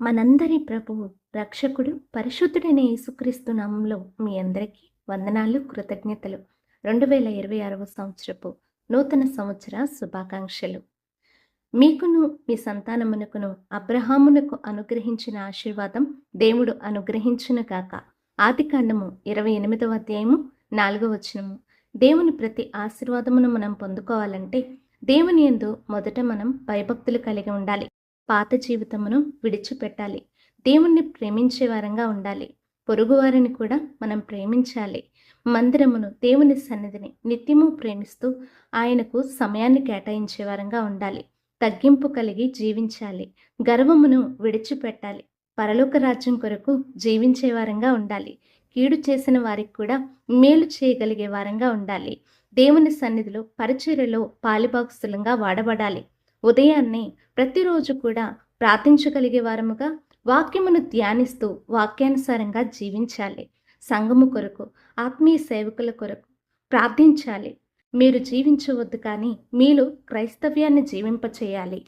మనందరి ప్రభువు, రక్షకుడు, పరిశుద్ధుడైన యేసుక్రీస్తు నామంలో మీ అందరికీ వందనాలు, కృతజ్ఞతలు. 2026వ సంవత్సరపు నూతన సంవత్సర శుభాకాంక్షలు. మీకును మీ సంతానమునకును అబ్రహామునకు అనుగ్రహించిన ఆశీర్వాదం దేవుడు అనుగ్రహించును గాక. ఆదికాండము 28వ అధ్యాయము 4వ వచనము. దేవుని ప్రతి ఆశీర్వాదమును మనం పొందుకోవాలంటే దేవుని యందు మొదట మనం భయభక్తులు కలిగి ఉండాలి. పాత జీవితమును విడిచిపెట్టాలి. దేవుణ్ణి ప్రేమించే వారంగా ఉండాలి. పొరుగువారిని కూడా మనం ప్రేమించాలి. మందిరమును, దేవుని సన్నిధిని నిత్యము ప్రేమిస్తూ ఆయనకు సమయాన్ని కేటాయించే వారంగా ఉండాలి. తగ్గింపు కలిగి జీవించాలి. గర్వమును విడిచిపెట్టాలి. పరలోక రాజ్యం కొరకు జీవించే వారంగా ఉండాలి. కీడు చేసిన వారికి కూడా మేలు చేయగలిగే వారంగా ఉండాలి. దేవుని సన్నిధిలో పరిచర్యలో పాలిభాగస్తులంగా వాడబడాలి. ఉదయాన్నే ప్రతిరోజు కూడా ప్రార్థించగలిగే వారముగా వాక్యమును ధ్యానిస్తూ వాక్యానుసారంగా జీవించాలి. సంఘము కొరకు, ఆత్మీయ సేవకుల కొరకు ప్రార్థించాలి. మీరు జీవించవద్దు, కానీ మీలో క్రైస్తవ్యాన్ని జీవింపచేయాలి.